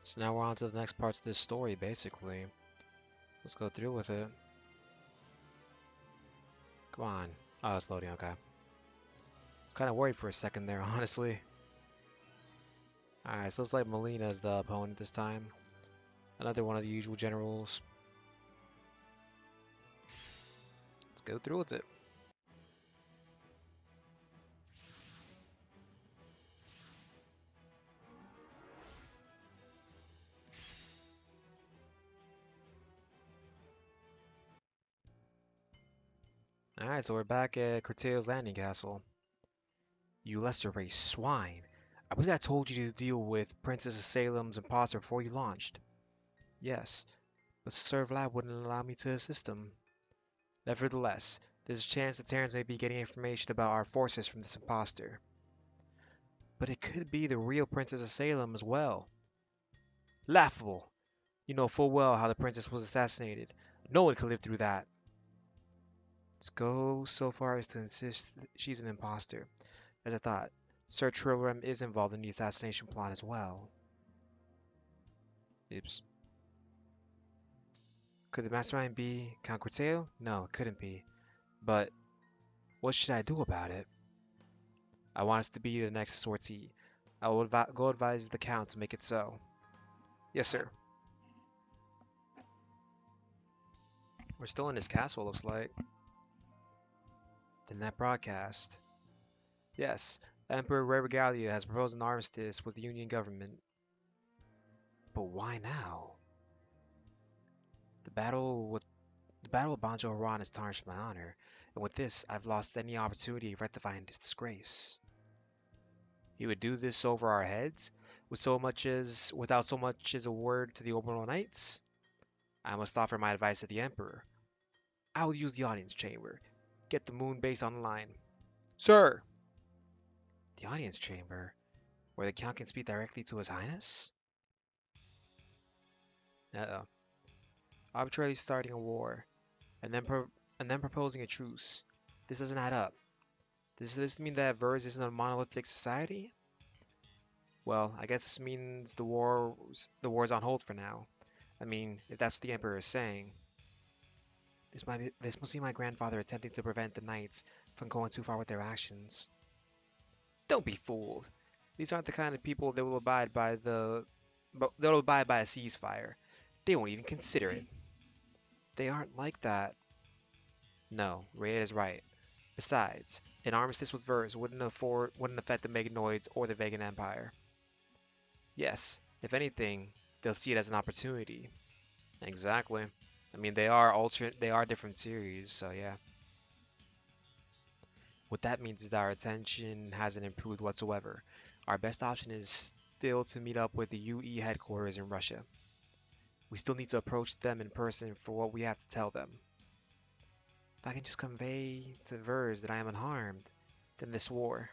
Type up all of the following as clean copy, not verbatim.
So now we're on to the next parts of this story, basically. Let's go through with it. Come on. Oh, it's loading, okay. I was kind of worried for a second there, honestly. Alright, so it's like Mileena is the opponent this time. Another one of the usual generals. Let's go through with it. Alright, so we're back at Curtail's Landing Castle. You Lester Ray swine. I believe I told you to deal with Princess of Salem's imposter before you launched. Yes, but Serve Lab wouldn't allow me to assist him. Nevertheless, there's a chance the Terrans may be getting information about our forces from this imposter. But it could be the real Princess of Salem as well. Laughable! You know full well how the princess was assassinated. No one could live through that. Let's go so far as to insist that she's an imposter. As I thought, Sir Trilrem is involved in the assassination plot as well. Oops. Could the mastermind be Count Corteo? No, it couldn't be. But what should I do about it? I want us to be the next sortie. I will go advise the Count to make it so. Yes, sir. We're still in his castle, looks like. Then that broadcast. Yes, Emperor Regalia has proposed an armistice with the Union government. But why now? The battle with Banjo Haran has tarnished my honor, and with this, I've lost any opportunity of rectifying this disgrace. He would do this over our heads, without so much as a word to the Orbital Knights? I must offer my advice to the Emperor. I will use the audience chamber. Get the moon base online. Sir! The audience chamber? Where the Count can speak directly to His Highness? Uh-oh. Arbitrarily starting a war, and then proposing a truce. This doesn't add up. Does this mean that Vers isn't a monolithic society? Well, I guess this means the war's on hold for now. I mean, if that's what the Emperor is saying. This must be my grandfather attempting to prevent the Knights from going too far with their actions. Don't be fooled. These aren't the kind of people that will they'll abide by a ceasefire. They won't even consider it. They aren't like that. No, Rhea is right. Besides, an armistice with Vers wouldn't affect the Meganoids or the Vegan Empire. Yes, if anything, they'll see it as an opportunity. Exactly. I mean, they are different series, so yeah. What that means is that our attention hasn't improved whatsoever. Our best option is still to meet up with the UE headquarters in Russia. We still need to approach them in person for what we have to tell them. If I can just convey to Vers that I am unharmed, then this war.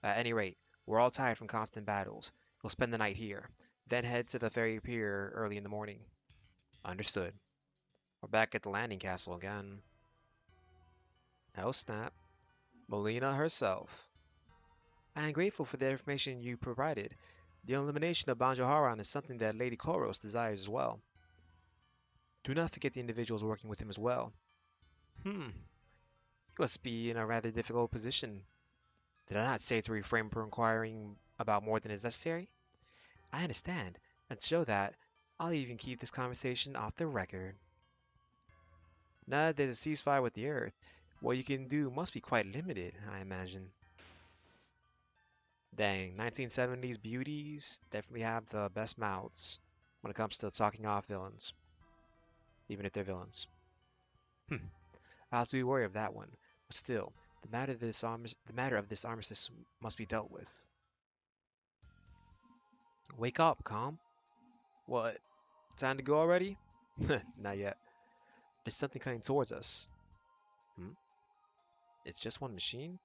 At any rate, we're all tired from constant battles. We'll spend the night here, then head to the ferry pier early in the morning. Understood. We're back at the landing castle again. Oh snap. Mileena herself. I am grateful for the information you provided. The elimination of Banjoharan is something that Lady Koros desires as well. Do not forget the individuals working with him as well. Hmm, he must be in a rather difficult position. Did I not say to refrain from inquiring about more than is necessary? I understand, and to show that, I'll even keep this conversation off the record. Now that there's a ceasefire with the Earth, what you can do must be quite limited, I imagine. Dang, 1970s beauties definitely have the best mouths when it comes to talking off villains, even if they're villains. I'll have to be wary of that one, but still, the matter of this armistice must be dealt with. Wake up, calm. What? Time to go already? Not yet. There's something coming towards us. Hmm? It's just one machine?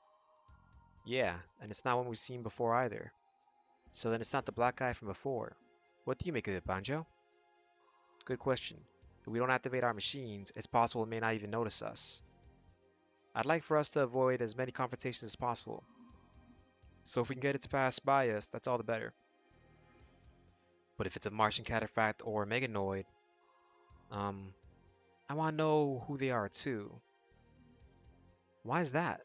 Yeah, and it's not one we've seen before either. So then it's not the black guy from before. What do you make of it, Banjo? Good question. If we don't activate our machines, it's possible it may not even notice us. I'd like for us to avoid as many confrontations as possible. So if we can get it to pass by us, that's all the better. But if it's a Martian cataphract or a Meganoid, um, I want to know who they are too. Why is that?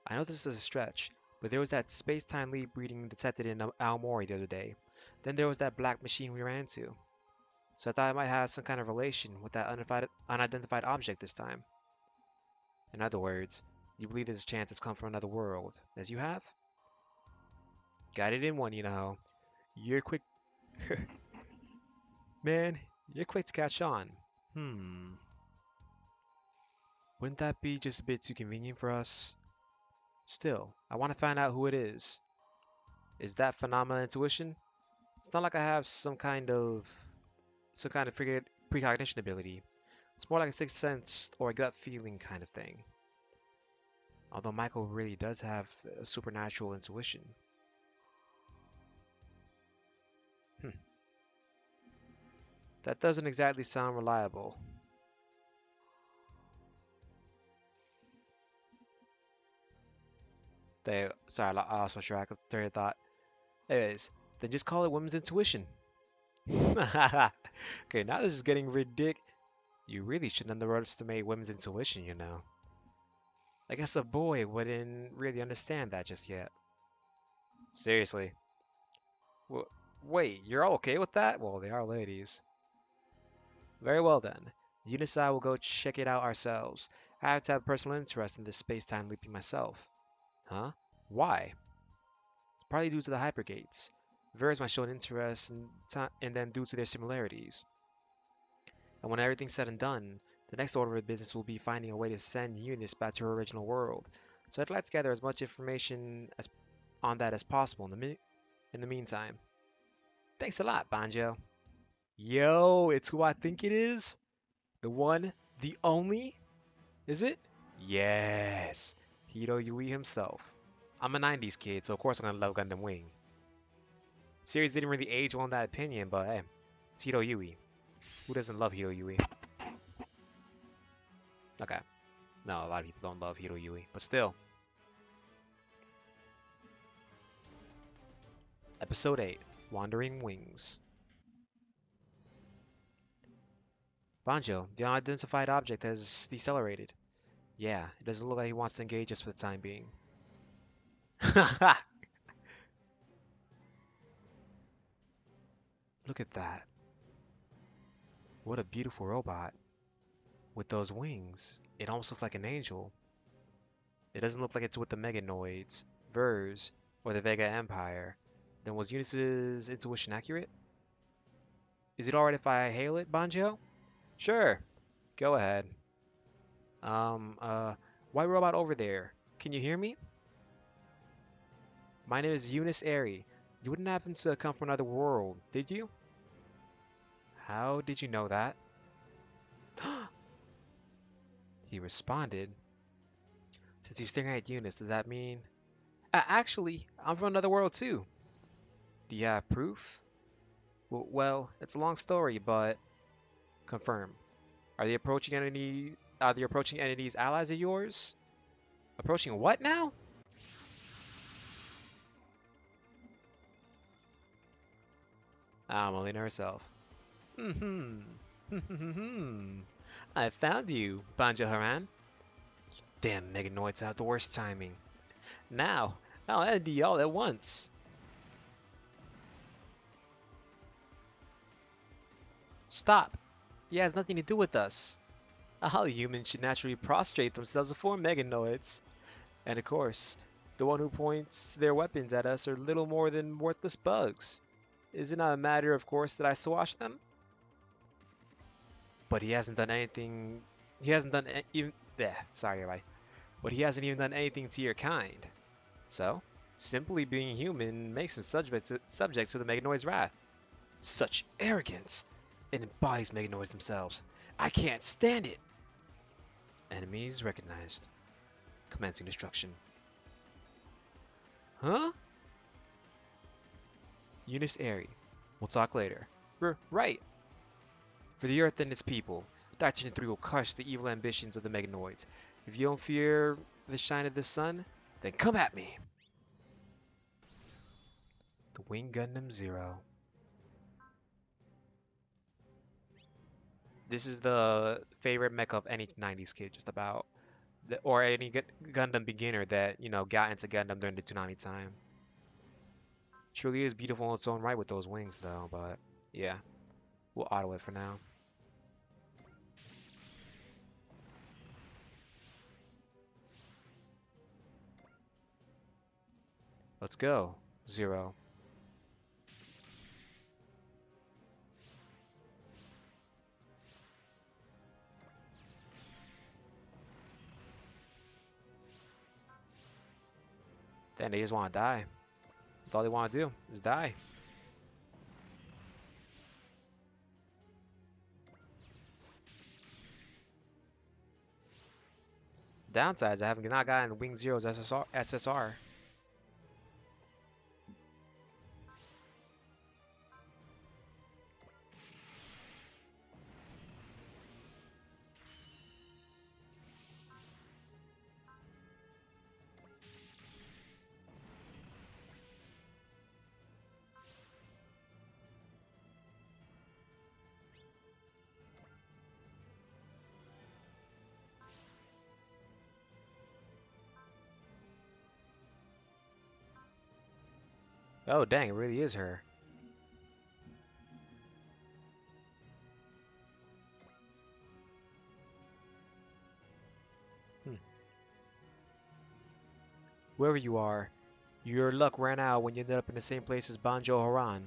I know this is a stretch, but there was that space-time leap reading detected in Aomori the other day. Then there was that black machine we ran into. So I thought it might have some kind of relation with that unidentified object this time. In other words, you believe there's a chance it's come from another world, as you have? Got it in one, you know. You're quick. Man, you're quick to catch on. Hmm. Wouldn't that be just a bit too convenient for us? Still, I want to find out who it is. Is that phenomenal intuition? It's not like I have some kind of precognition ability. It's more like a sixth sense or a gut feeling kind of thing. Although Michael really does have a supernatural intuition. Hmm. That doesn't exactly sound reliable. Sorry, I lost my track of train of thought. Anyways, then just call it women's intuition. Okay, now this is getting ridiculous. You really shouldn't underestimate women's intuition, you know. I guess a boy wouldn't really understand that just yet. Seriously. W Wait, you're all okay with that? Well, they are ladies. Very well then. Eunice and I will go check it out ourselves. I have to have personal interest in this space-time leaping myself. Huh? Why? It's probably due to the hypergates. Vers might show an interest in them due to their similarities. And when everything's said and done, the next order of business will be finding a way to send Eunice back to her original world. So I'd like to gather as much information on that as possible in the meantime. Thanks a lot, Banjo. Yo, it's who I think it is? The one, the only? Is it? Yes, Hiro Yui himself. I'm a 90s kid, so of course I'm gonna love Gundam Wing. Series didn't really age well in that opinion, but hey, it's Hiro Yui. Who doesn't love Hiro Yui? Okay, no, a lot of people don't love Hiro Yui, but still. Episode 8, Wandering Wings. Banjo, the unidentified object has decelerated. Yeah, it doesn't look like he wants to engage us for the time being. Look at that. What a beautiful robot. With those wings, it almost looks like an angel. It doesn't look like it's with the Meganoids, Vers, or the Vega Empire. Then was Eunice's intuition accurate? Is it alright if I hail it, Banjo? Sure, go ahead. Um, uh, White robot over there. Can you hear me? My name is Eunice Airy. You wouldn't happen to come from another world, did you? How did you know that? He responded. Since he's staring at Eunice, does that mean... actually, I'm from another world too. Do you have proof? Well, it's a long story, but... Confirm. Are the approaching entities allies of yours? Approaching what now? Ah, Mileena herself. Hmm. I found you, Banjo Haran. Damn Meganoids have the worst timing. Now, I'll end you all at once. Stop. He has nothing to do with us. All humans should naturally prostrate themselves before Meganoids. And of course, the one who points their weapons at us are little more than worthless bugs. Is it not a matter of course that I squash them? But he hasn't done anything. He hasn't done even. Sorry, everybody. But he hasn't even done anything to your kind. So, simply being human makes him subject to the Meganoid's wrath. Such arrogance! It embodies Meganoids themselves. I can't stand it! Enemies recognized. Commencing destruction. Huh? Eunice Airy. We'll talk later. Right. For the Earth and its people, Dimension 3 will crush the evil ambitions of the Meganoids. If you don't fear the shine of the sun, then come at me! The Wing Gundam Zero. This is the favorite mech of any 90s kid, just about. Or any Gundam beginner that, got into Gundam during the Toonami time. Truly is beautiful in its own right with those wings, though, but yeah, we'll auto it for now. Let's go. 0. Then they just want to die. That's all they want to do, is die. Downsides, I have not gotten Wing Zero's SSR. Oh, dang, it really is her. Hmm. Whoever you are, your luck ran out when you ended up in the same place as Banjo Haran.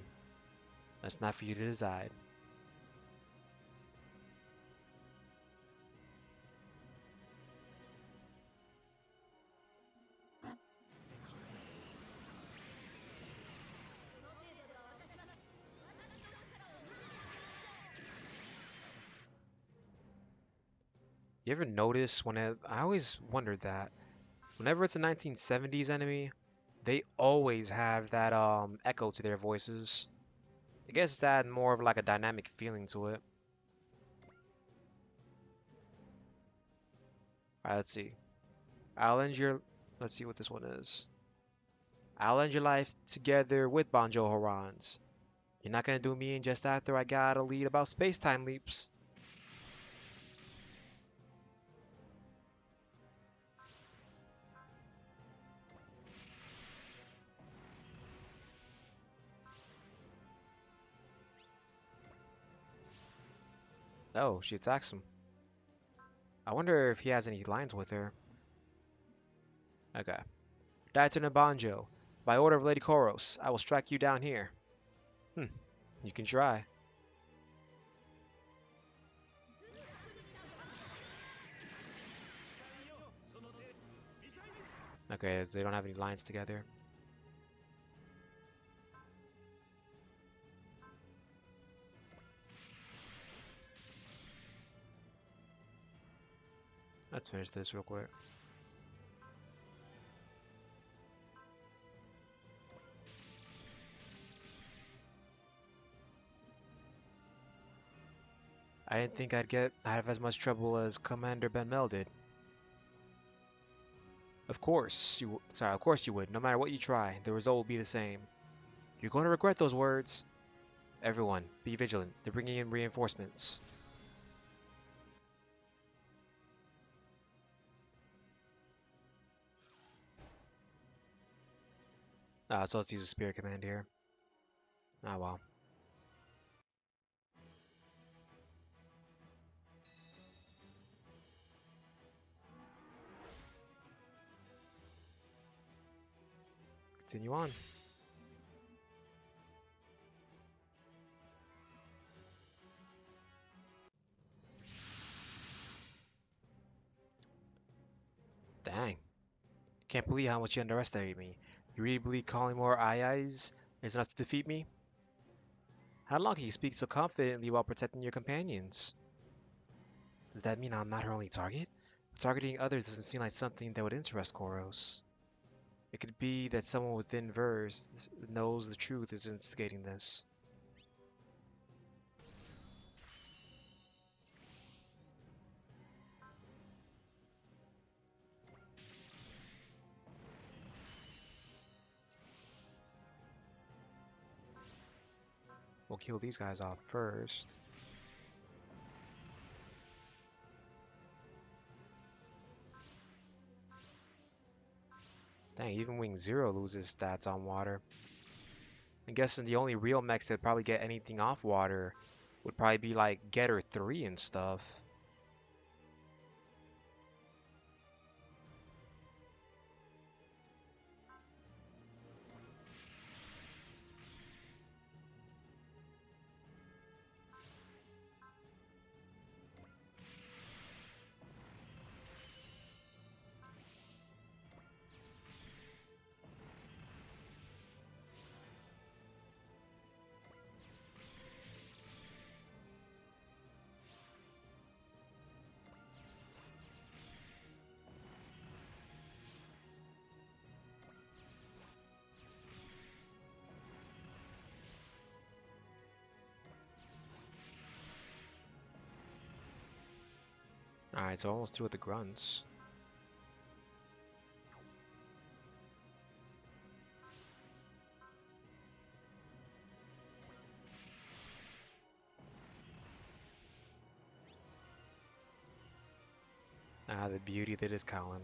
That's not for you to decide. You ever notice I always wondered that whenever it's a 1970s enemy, they always have that echo to their voices. I guess it's add more of like a dynamic feeling to it. Alright, let's see. I'll end your let's see what this one is. I'll end your life together with Banjo Harans. You're not gonna do me in just after I got a lead about space-time leaps. Oh, she attacks him. I wonder if he has any lines with her. Okay. Daito and Banjo. By order of Lady Koros, I will strike you down here. Hmm, you can try. Okay, as they don't have any lines together. Let's finish this real quick. I didn't think I'd have as much trouble as Commander Ben Mel did. Of course you would. No matter what you try, the result will be the same. You're going to regret those words. Everyone, be vigilant. They're bringing in reinforcements. So let's use a spirit command here. Ah, well. Continue on. Dang. Can't believe how much you underestimate me. You really believe calling more ayes is enough to defeat me? How long can you speak so confidently while protecting your companions? Does that mean I'm not her only target? Targeting others doesn't seem like something that would interest Koros. It could be that someone within Verse knows the truth is instigating this. We'll kill these guys off first. Dang, even Wing Zero loses stats on water. I'm guessing the only real mechs that probably get anything off water would probably be like Getter 3 and stuff. Alright, so almost through with the grunts. Ah, the beauty that is Colin.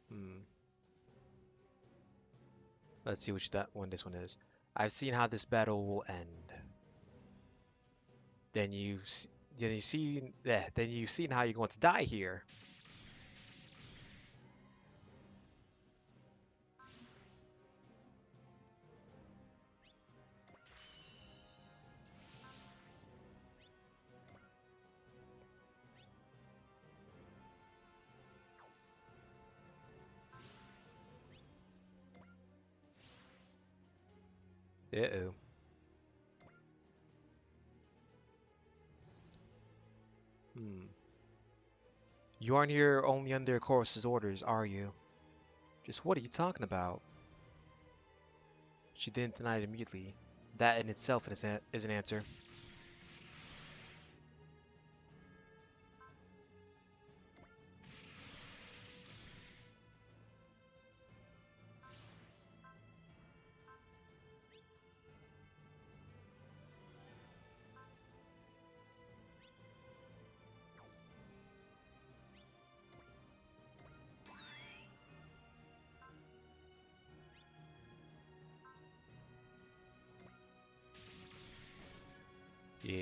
Hmm. Let's see which that one this one is. I've seen how this battle will end. Then then you've seen how you're going to die here. Uh-oh. Hmm. You aren't here only under Chorus's orders, are you? Just what are you talking about? She didn't deny it immediately. That in itself is an answer. Yeah.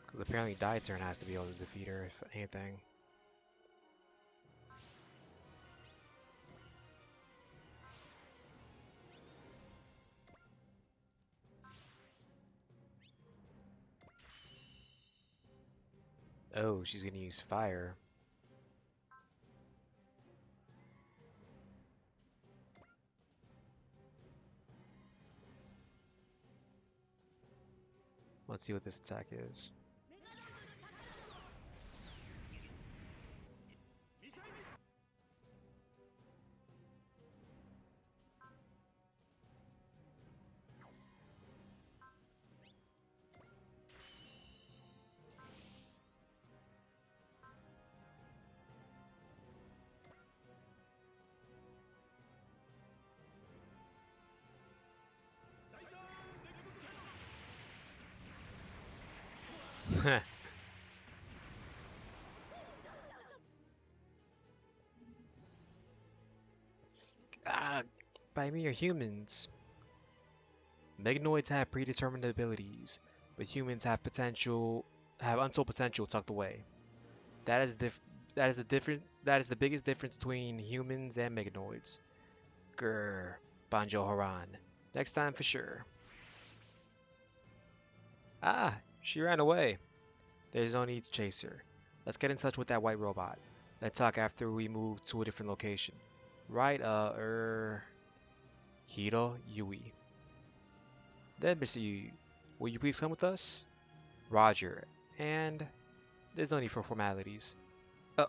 Because apparently Turn has to be able to defeat her, if anything. Oh, she's gonna use fire. Let's see what this attack is. Ah, by me are humans. Meganoids have predetermined abilities, but humans have untold potential tucked away. That is that is the biggest difference between humans and Meganoids. Grr, Banjo Haran. Next time for sure. Ah, she ran away. There's no need to chase her. Let's get in touch with that white robot. Let's talk after we move to a different location. Right, Hiro Yui. Then, Mr. Yui, will you please come with us? Roger. And there's no need for formalities.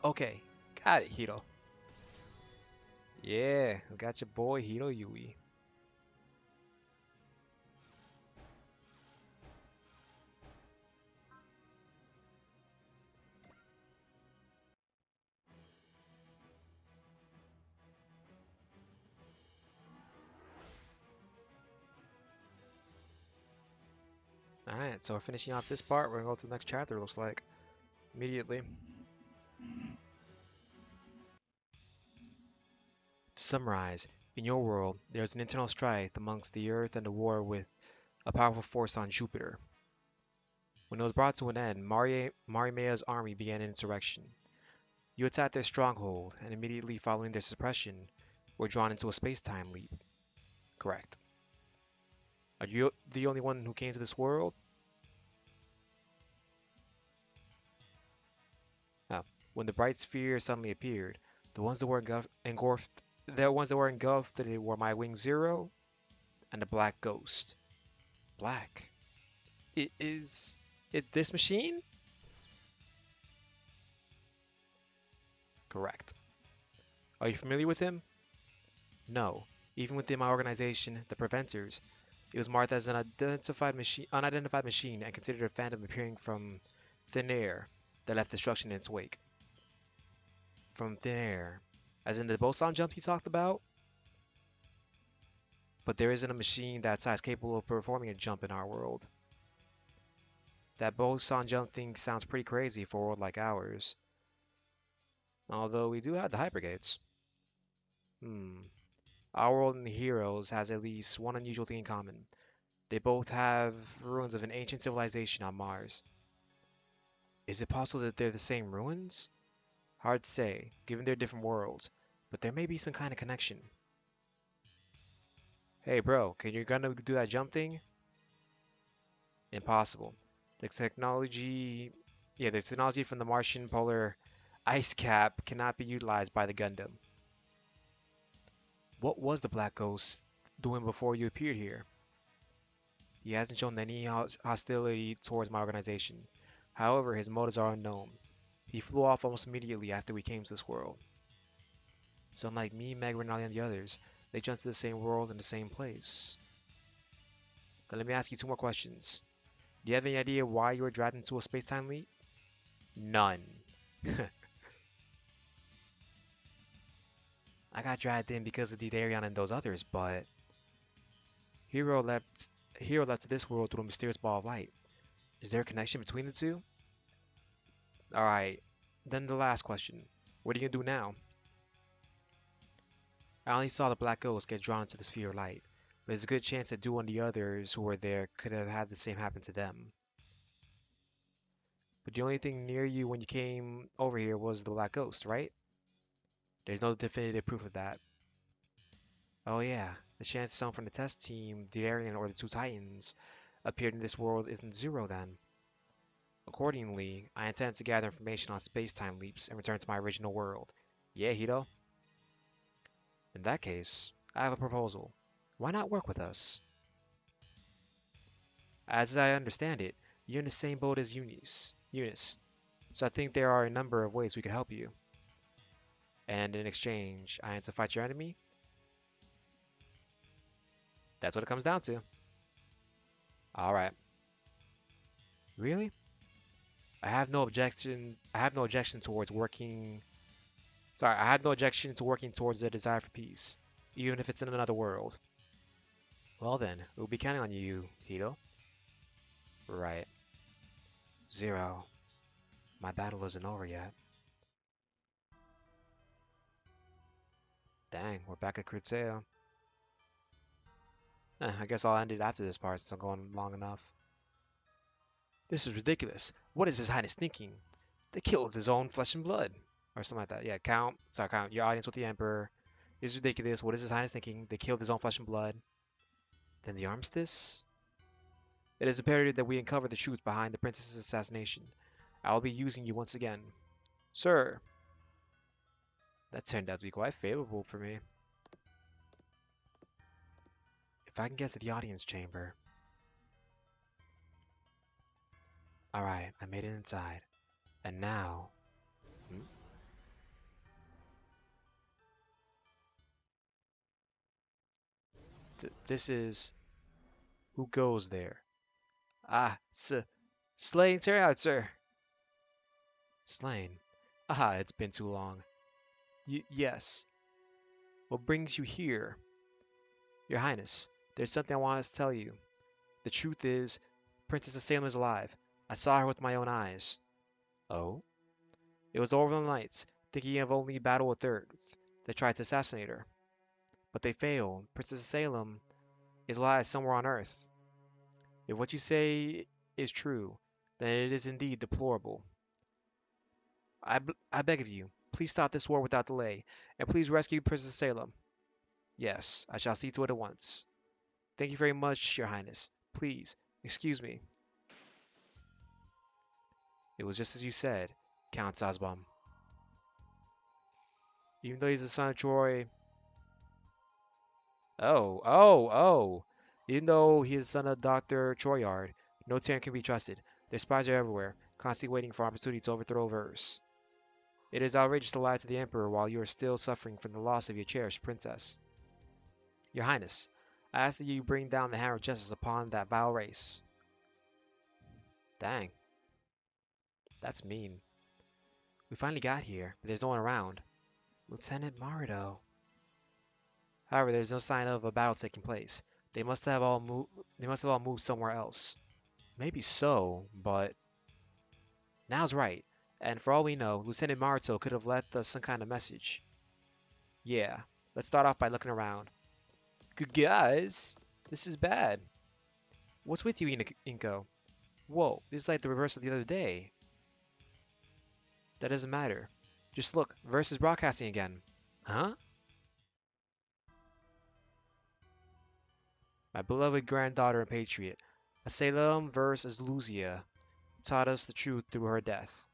Okay. Got it, Hiro. Yeah, we got your boy Hiro Yui. Alright, so we're finishing off this part. We're gonna go to the next chapter, it looks like. Immediately. To summarize, in your world, there's an internal strife amongst the Earth and a war with a powerful force on Jupiter. When it was brought to an end, Marimea's army began an insurrection. You attacked their stronghold, and immediately following their suppression, were drawn into a space-time leap. Correct. Are you the only one who came to this world? Oh. When the bright sphere suddenly appeared, the ones that were engulfed in it were my wing Zero and the Black Ghost. Black. Is it this machine? Correct. Are you familiar with him? No. Even within my organization, the Preventers, it was marked as an unidentified machine and considered a phantom appearing from thin air that left destruction in its wake. From thin air. As in the boson jump you talked about? But there isn't a machine that size capable of performing a jump in our world. That boson jump thing sounds pretty crazy for a world like ours. Although we do have the hypergates. Hmm. Our world and the heroes has at least one unusual thing in common. They both have ruins of an ancient civilization on Mars. Is it possible that they're the same ruins? Hard to say, given their different worlds, but there may be some kind of connection. Hey bro, can you gonna do that jump thing? Impossible. The technology, the technology from the Martian polar ice cap cannot be utilized by the Gundam. What was the Black Ghost doing before you appeared here? He hasn't shown any hostility towards my organization. However, his motives are unknown. He flew off almost immediately after we came to this world. So unlike me, Meg, Renali, and the others, they jumped to the same world in the same place. Now let me ask you two more questions. Do you have any idea why you were dragged into a space-time leap? None. I got dragged in because of Didarion and those others, but Hero left Hero left to this world through a mysterious ball of light. Is there a connection between the two? Alright, then the last question. What are you gonna do now? I only saw the Black Ghost get drawn into the sphere of light, but there's a good chance that Duo and the others who were there could have had the same happen to them. But the only thing near you when you came over here was the Black Ghost, right? There's no definitive proof of that. Oh yeah, the chance someone from the test team, the Aryan or the two Titans, appeared in this world isn't zero then. Accordingly, I intend to gather information on space-time leaps and return to my original world. Yeah, Hito? In that case, I have a proposal. Why not work with us? As I understand it, you're in the same boat as Eunice. So I think there are a number of ways we could help you. And in exchange, I aim to fight your enemy? That's what it comes down to. Alright. Really? I have no objection towards working Sorry, I have no objection to working towards the desire for peace, even if it's in another world. Well then, we'll be counting on you, Hito. Right. Zero. My battle isn't over yet. Dang, we're back at Criteo. I guess I'll end it after this part since I'm going long enough. This is ridiculous. What is His Highness thinking? They killed his own flesh and blood. Or something like that. Yeah, count your audience with the Emperor. This is ridiculous. What is His Highness thinking? They killed his own flesh and blood. Then the armistice? It is imperative that we uncover the truth behind the princess's assassination. I will be using you once again. Sir! That turned out to be quite favorable for me. If I can get to the audience chamber. Alright, I made it inside. And now... Hmm? This is... Who goes there? Ah, Slain turnout, sir. Slain. Ah, it's been too long. Yes. What brings you here? Your Highness, there's something I want to tell you. The truth is, Princess of Salem is alive. I saw her with my own eyes. Oh? It was the Orville Knights, thinking of only battle with Earth, that tried to assassinate her. But they failed. Princess of Salem is alive somewhere on Earth. If what you say is true, then it is indeed deplorable. I beg of you, please stop this war without delay, and please rescue Princess Salem. Yes, I shall see to it at once. Thank you very much, Your Highness. Please, excuse me. It was just as you said, Count Sazbam. Even though he's the son of Troy... Oh. Even though he is the son of Dr. Troyard, no Terran can be trusted. Their spies are everywhere, constantly waiting for opportunity to overthrow Vers. It is outrageous to lie to the Emperor while you are still suffering from the loss of your cherished princess. Your Highness, I ask that you bring down the hammer of justice upon that vile race. Dang, that's mean. We finally got here, but there's no one around. Lieutenant Marido. However, there's no sign of a battle taking place. They must have all moved somewhere else. Maybe so, but now's right. And for all we know, Lieutenant Marito could have left us some kind of message. Yeah, let's start off by looking around. Good guys, this is bad. What's with you, Inko? Whoa, this is like the reverse of the other day. That doesn't matter. Just look, Verse is broadcasting again. Huh? My beloved granddaughter and patriot, Salem Verse Luzia, taught us the truth through her death.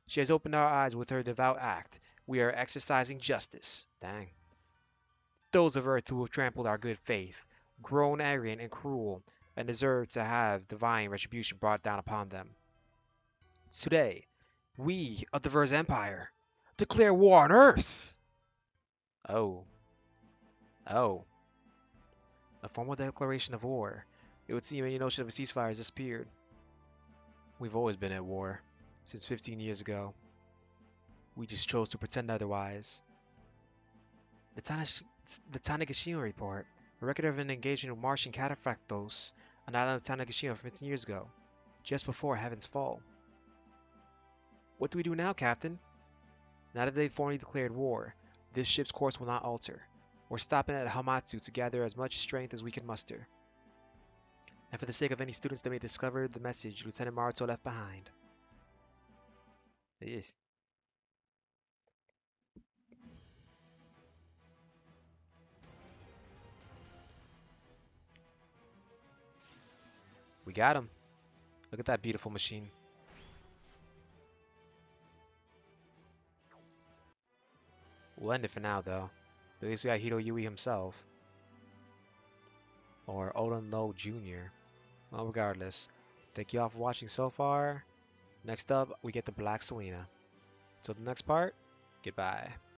She has opened our eyes with her devout act. We are exercising justice. Dang. Those of Earth who have trampled our good faith, grown arrogant and cruel, and deserve to have divine retribution brought down upon them. Today, we of the Verse Empire declare war on Earth! Oh. Oh. A formal declaration of war. It would seem any notion of a ceasefire has disappeared. We've always been at war, since 15 years ago. We just chose to pretend otherwise. The Tanegashima report, a record of an engagement with Martian cataphractos on the island of Tanegashima 15 years ago, just before Heaven's fall. What do we do now, Captain? Now that they've formally declared war, this ship's course will not alter. We're stopping at Hamatsu to gather as much strength as we can muster. And for the sake of any students that may discover the message Lieutenant Maruto left behind. Yes. We got him. Look at that beautiful machine. We'll end it for now, though. But at least we got Hiro Yui himself. Or Oden Low Jr. Well, regardless. Thank you all for watching so far. Next up, we get the Black Selena. Till the next part, goodbye.